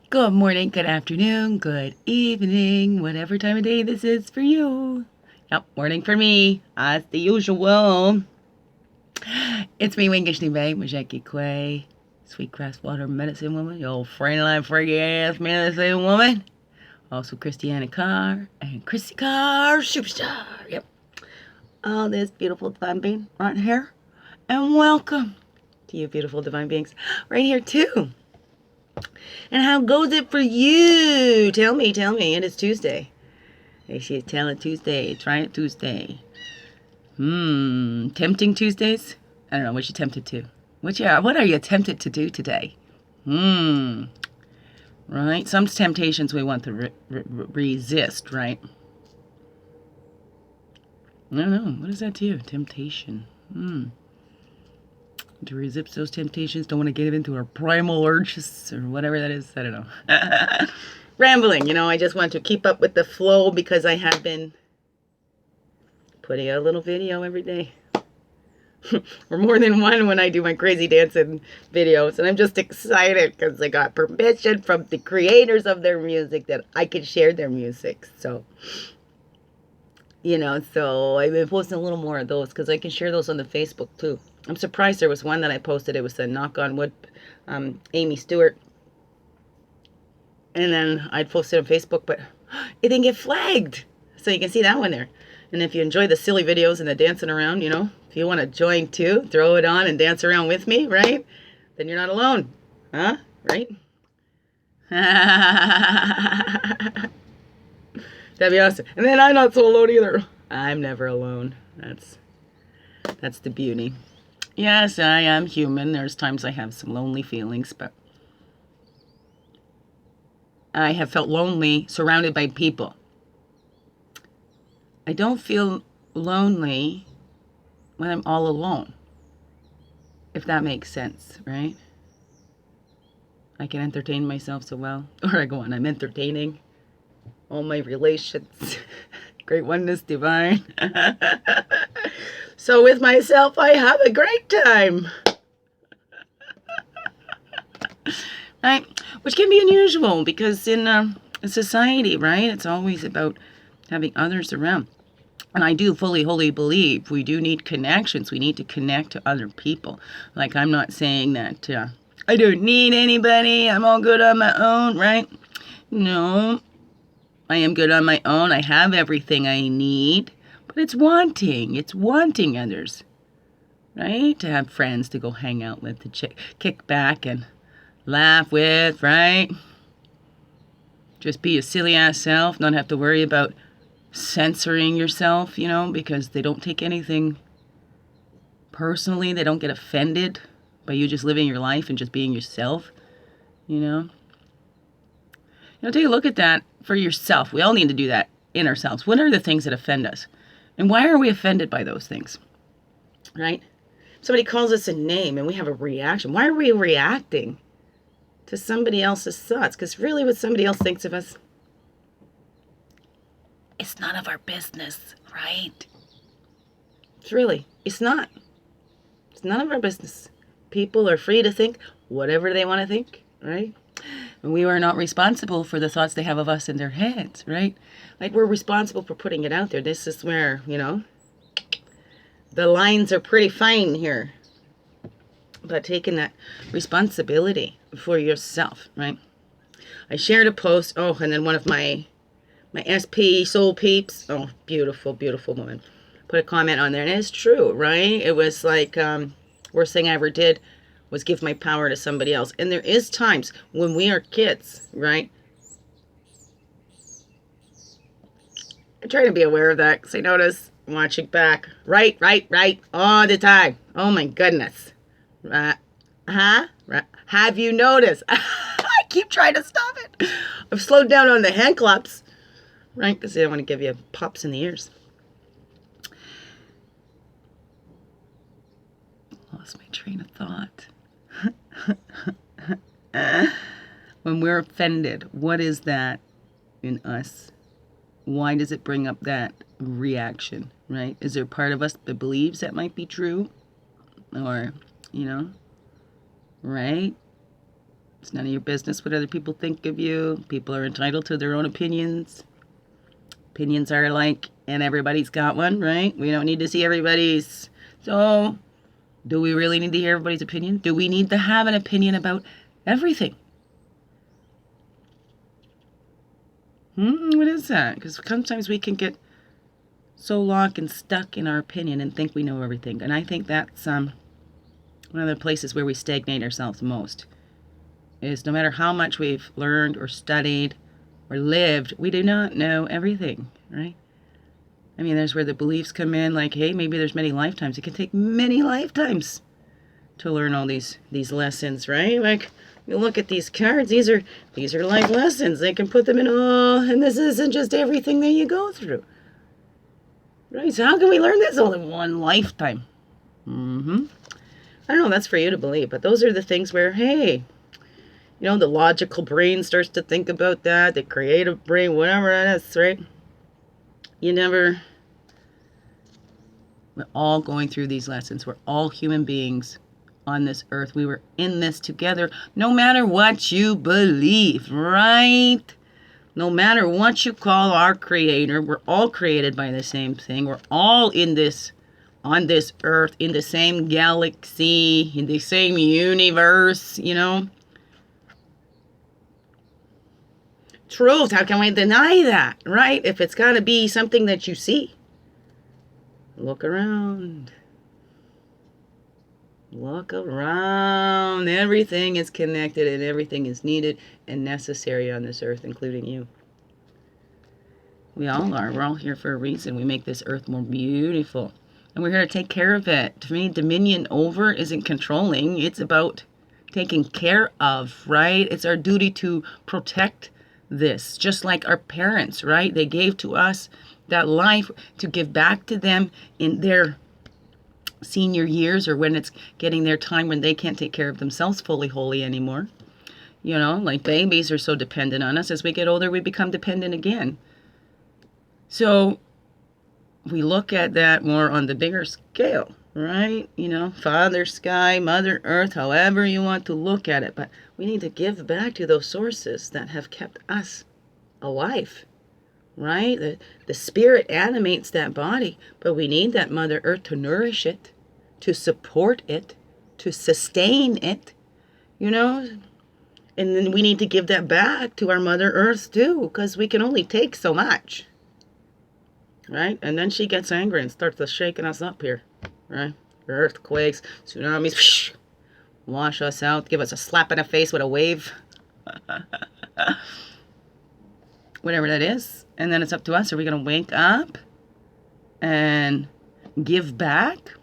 Good morning, good afternoon, good evening, whatever time of day this is for you. Yep, morning for me, as the usual. It's me, Wingish Nube, Majeki Quay, Sweetgrass Water Medicine Woman, your old friend line freaky ass medicine woman. Also Christianna Carr and Chrissy Carr Superstar. Yep. All this beautiful divine being right here. And welcome to you beautiful divine beings right here too. And how goes it for you? Tell me. It is Tuesday. Hey, she's telling Tuesday. Try it Tuesday. Tempting Tuesdays? I don't know. What you tempted to? What are you tempted to do today? Right? Some temptations we want to resist, right? I don't know. What is that to you? Temptation. To resist those temptations, don't want to get into our primal urges or whatever that is. I don't know. Rambling, I just want to keep up with the flow because I have been putting out a little video every day. Or more than one when I do my crazy dancing videos. And I'm just excited because I got permission from the creators of their music that I can share their music. So, so I've been posting a little more of those because I can share those on the Facebook too. I'm surprised there was one that I posted. It was a Knock on Wood, Amy Stewart. And then I posted on Facebook, but it didn't get flagged. So you can see that one there. And if you enjoy the silly videos and the dancing around, if you want to join too, throw it on and dance around with me, right? Then you're not alone. Huh? Right? That'd be awesome. And then I'm not so alone either. I'm never alone. That's the beauty. Yes, I am human. There's times I have some lonely feelings, but I have felt lonely surrounded by people. I don't feel lonely when I'm all alone, if that makes sense, right? I can entertain myself so well. Or I go on, I'm entertaining all my relations. Great oneness divine. So with myself, I have a great time. Right? Which can be unusual because in society, right, it's always about having others around. And I do fully, wholly believe we do need connections. We need to connect to other people. Like, I'm not saying that I don't need anybody. I'm all good on my own, right? No, I am good on my own. I have everything I need. But it's wanting others, right? To have friends to go hang out with, to kick back and laugh with, right? Just be your silly ass self, not have to worry about censoring yourself, because they don't take anything personally. They don't get offended by you just living your life and just being yourself, take a look at that for yourself. We all need to do that in ourselves. What are the things that offend us? And why are we offended by those things? Right? Somebody calls us a name and we have a reaction. Why are we reacting to somebody else's thoughts? Because really what somebody else thinks of us, it's none of our business, right? It's not. It's none of our business. People are free to think whatever they want to think, right? And we are not responsible for the thoughts they have of us in their heads, right? Like, we're responsible for putting it out there. This is where, the lines are pretty fine here. But taking that responsibility for yourself, right? I shared a post, and then one of my SP soul peeps, beautiful, beautiful woman, put a comment on there. And it's true, right? It was like, worst thing I ever did was give my power to somebody else. And there is times when we are kids, right? I try to be aware of that because I notice watching back. Right, all the time. Oh my goodness. Have you noticed? I keep trying to stop it. I've slowed down on the hand claps, right? Because I don't want to give you pops in the ears. Lost my train of thought. When we're offended, what is that in us? Why does it bring up that reaction, right? Is there part of us that believes that might be true? Or, right? It's none of your business what other people think of you. People are entitled to their own opinions. Opinions are alike, and everybody's got one, right? We don't need to see everybody's. So, do we really need to hear everybody's opinion? Do we need to have an opinion about everything? What is that? Because sometimes we can get so locked and stuck in our opinion and think we know everything. And I think that's one of the places where we stagnate ourselves most. Is no matter how much we've learned or studied or lived, we do not know everything, right? I mean, there's where the beliefs come in, like, hey, maybe there's many lifetimes. It can take many lifetimes to learn all these lessons, right? Like, you look at these cards, these are life lessons. They can put them in all, and this isn't just everything that you go through. Right? So how can we learn this all in one lifetime? I don't know, that's for you to believe, but those are the things where, hey, the logical brain starts to think about that, the creative brain, whatever it is, right? We're all going through these lessons. We're all human beings on this earth. We were in this together, no matter what you believe, right? No matter what you call our creator, we're all created by the same thing. We're all on this earth, in the same galaxy, in the same universe, Truth, how can we deny that, right? If it's got to be something that you see. Look around. Look around. Everything is connected and everything is needed and necessary on this earth, including you. We all are. We're all here for a reason. We make this earth more beautiful. And we're here to take care of it. To me, dominion over isn't controlling. It's about taking care of, right? It's our duty to protect this. Just like our parents, right? They gave to us that life to give back to them in their senior years, or when it's getting their time when they can't take care of themselves fully wholly anymore. Like babies are so dependent on us. As we get older, we become dependent again. So we look at that more on the bigger scale, right? Father Sky, Mother Earth, however you want to look at it. But we need to give back to those sources that have kept us alive, right? The spirit animates that body, but we need that Mother Earth to nourish it, to support it, to sustain it, And then we need to give that back to our Mother Earth too, because we can only take so much, right? And then she gets angry and starts to shaking us up here, right? Earthquakes, tsunamis, wash us out, give us a slap in the face with a wave. Whatever that is. And then it's up to us. Are we going to wake up and give back?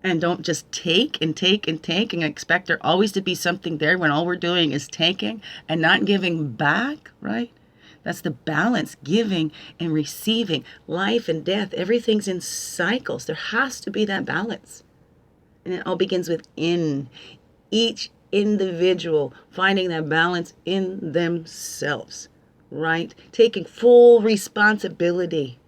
And don't just take and take and take and expect there always to be something there when all we're doing is taking and not giving back, right? That's the balance, giving and receiving. Life and death, everything's in cycles. There has to be that balance. And it all begins within each individual, finding that balance in themselves, right? Taking full responsibility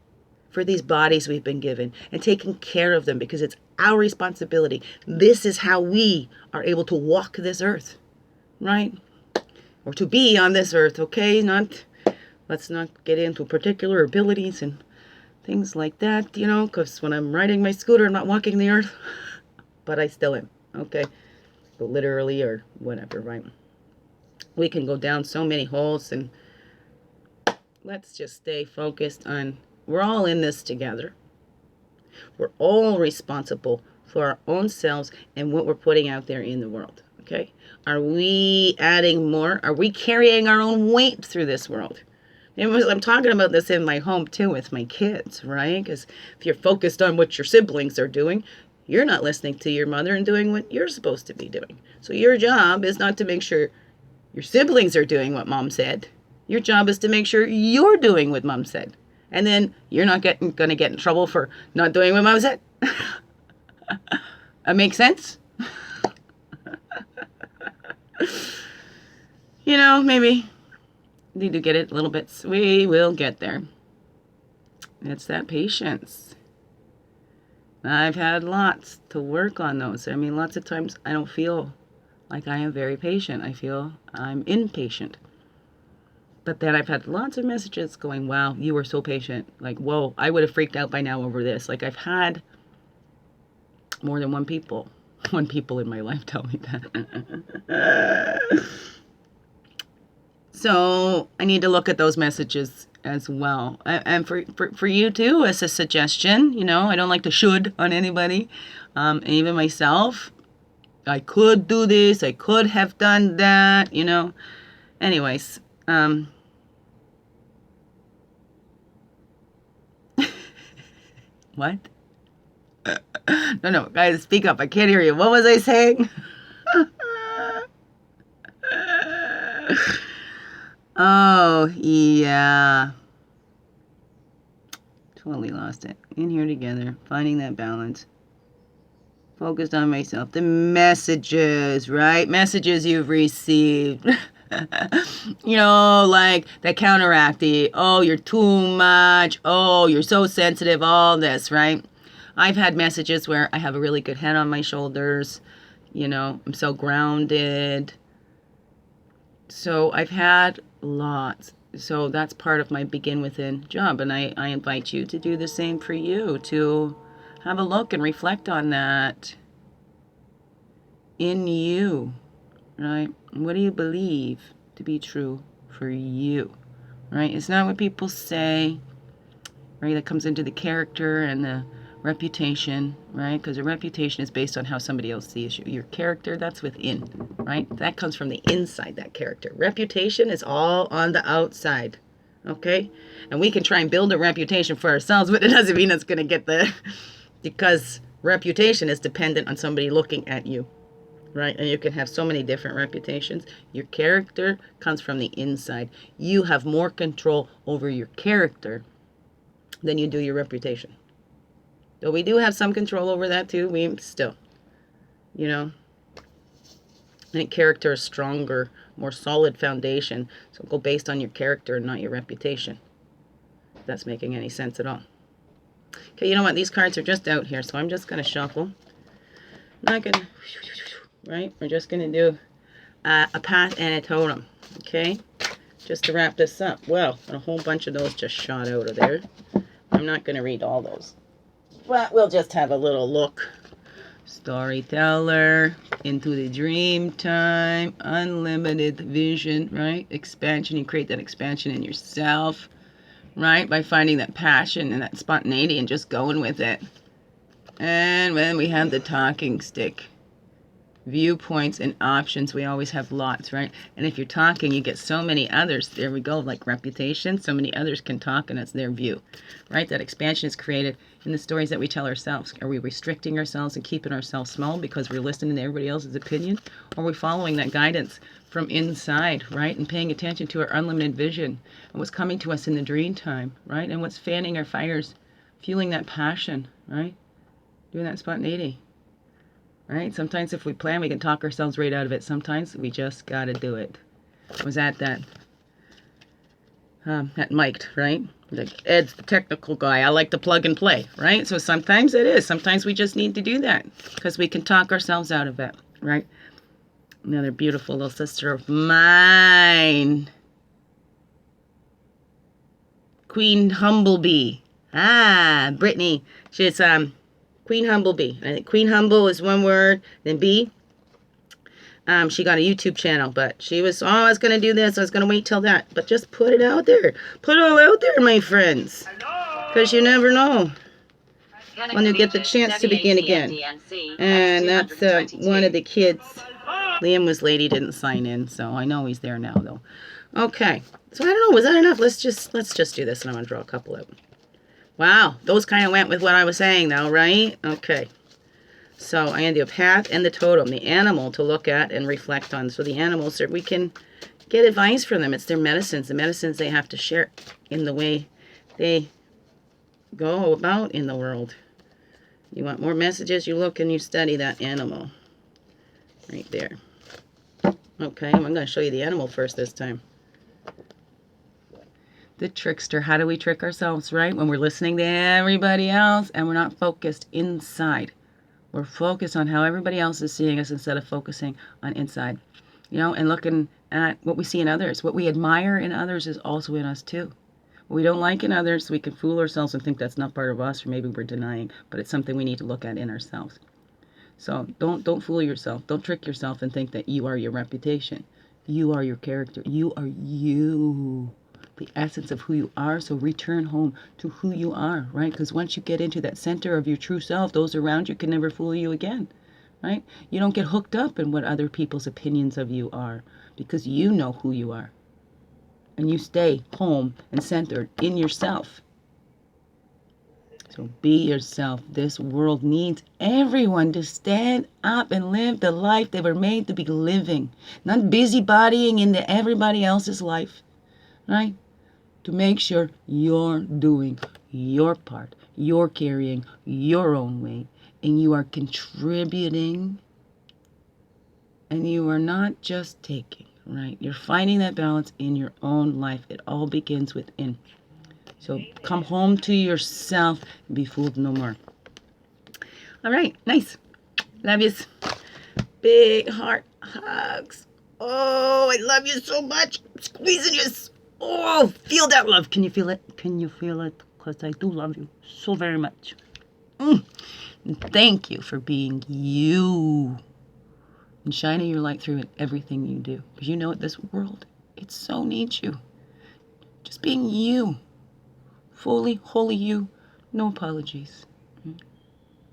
for these bodies we've been given and taking care of them because it's our responsibility. This is how we are able to walk this earth, right? Or to be on this earth, okay? Let's not get into particular abilities and things like that, because when I'm riding my scooter, I'm not walking the earth, but I still am, okay? But literally or whatever, right? We can go down so many holes, and let's just stay focused on, we're all in this together. We're all responsible for our own selves and what we're putting out there in the world, okay? Are we adding more? Are we carrying our own weight through this world? I'm talking about this in my home too with my kids, right? Because if you're focused on what your siblings are doing, you're not listening to your mother and doing what you're supposed to be doing. So your job is not to make sure your siblings are doing what mom said. Your job is to make sure you're doing what mom said. And then you're not going to get in trouble for not doing what mom said. That makes sense? Maybe need to get it a little bit. We will get there. It's that patience. I've had lots to work on those. I mean, lots of times I don't feel Like I am very patient. I feel I'm impatient. But then I've had lots of messages going, wow, you were so patient. Like, whoa, I would have freaked out by now over this. Like I've had more than one people in my life tell me that. So I need to look at those messages as well. And for you too, as a suggestion, you know, I don't like to should on anybody. And even myself, I could do this, I could have done that, you know. Anyways, what? No, guys, speak up. I can't hear you. What was I saying? Oh, yeah. Totally lost it. In here together, finding that balance. Focused on myself. The messages, right? Messages you've received. You know, like that counteract the, oh, you're too much. Oh, you're so sensitive. All this, right? I've had messages where I have a really good head on my shoulders. You know, I'm so grounded. So I've had lots. So that's part of my Begin Within job. And I invite you to do the same for you, to have a look and reflect on that in you, right? What do you believe to be true for you, right? It's not what people say, right? That comes into the character and the reputation, right? Because a reputation is based on how somebody else sees you. Your character, that's within, right? That comes from the inside, that character. Reputation is all on the outside, okay? And we can try and build a reputation for ourselves, but it doesn't mean it's going to get there, because reputation is dependent on somebody looking at you, right? And you can have so many different reputations. Your character comes from the inside. You have more control over your character than you do your reputation. Though we do have some control over that too, we still, you know, I think character is stronger, more solid foundation. So go based on your character and not your reputation. If that's making any sense at all. Okay, you know what? These cards are just out here, so I'm just going to shuffle. Not going to, right? We're just going to do a path and a totem, okay? Just to wrap this up. Well, a whole bunch of those just shot out of there. I'm not going to read all those. But we'll just have a little look. Storyteller, into the dream time, unlimited vision, right? Expansion, you create that expansion in yourself, right? By finding that passion and that spontaneity and just going with it. And then we have the talking stick. Viewpoints and options, we always have lots, right? And if you're talking, you get so many others. There we go, like reputation. So many others can talk, and it's their view, right? That expansion is created in the stories that we tell ourselves. Are we restricting ourselves and keeping ourselves small because we're listening to everybody else's opinion? Or are we following that guidance from inside, right? And paying attention to our unlimited vision and what's coming to us in the dream time, right? And what's fanning our fires, fueling that passion, right? Doing that spontaneity. Right? Sometimes if we plan, we can talk ourselves right out of it. Sometimes we just got to do it. I was at that mic'd, right? Like, Ed's the technical guy. I like to plug and play, right? So sometimes it is. Sometimes we just need to do that because we can talk ourselves out of it, right? Another beautiful little sister of mine. Queen Humblebee. Brittany. She's, Queen Humblebee. I think Queen Humble is one word. Then B. She got a YouTube channel, but she was, I was going to do this. I was going to wait till that. But just put it out there. Put it all out there, my friends. Because you never know when you get the chance to begin again. And that's one of the kids. Liam was late. He didn't sign in, so I know he's there now, though. Okay. So I don't know. Was that enough? Let's just do this, and I'm going to draw a couple out. Wow, those kind of went with what I was saying though, right? Okay. So I'm going to do a path and the totem, the animal to look at and reflect on. So the animals, we can get advice from them. It's their medicines, the medicines they have to share in the way they go about in the world. You want more messages, you look and you study that animal. Right there. Okay, I'm going to show you the animal first this time. The trickster. How do we trick ourselves, right? When we're listening to everybody else and we're not focused inside. We're focused on how everybody else is seeing us instead of focusing on inside, and looking at what we see in others. What we admire in others is also in us too. What we don't like in others, we can fool ourselves and think that's not part of us, or maybe we're denying, but it's something we need to look at in ourselves. So don't fool yourself. Don't trick yourself and think that you are your reputation. You are your character. You are you, the essence of who you are. So return home to who you are, right? Because once you get into that center of your true self, those around you can never fool you again, right? You don't get hooked up in what other people's opinions of you are, because you know who you are. And you stay home and centered in yourself. So be yourself. This world needs everyone to stand up and live the life they were made to be living. Not busybodying into everybody else's life, right? To make sure you're doing your part. You're carrying your own weight. And you are contributing. And you are not just taking, right? You're finding that balance in your own life. It all begins within. So come home to yourself and be fooled no more. All right, nice. Love yous. Big heart hugs. Oh, I love you so much. I'm squeezing you. Oh, feel that love. Can you feel it? Can you feel it? Because I do love you so very much. And thank you for being you and shining your light through in everything you do. Because you know what? This world, it so needs you. Just being you. Fully, wholly you. No apologies.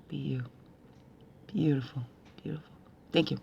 Be you. Beautiful. Beautiful. Thank you.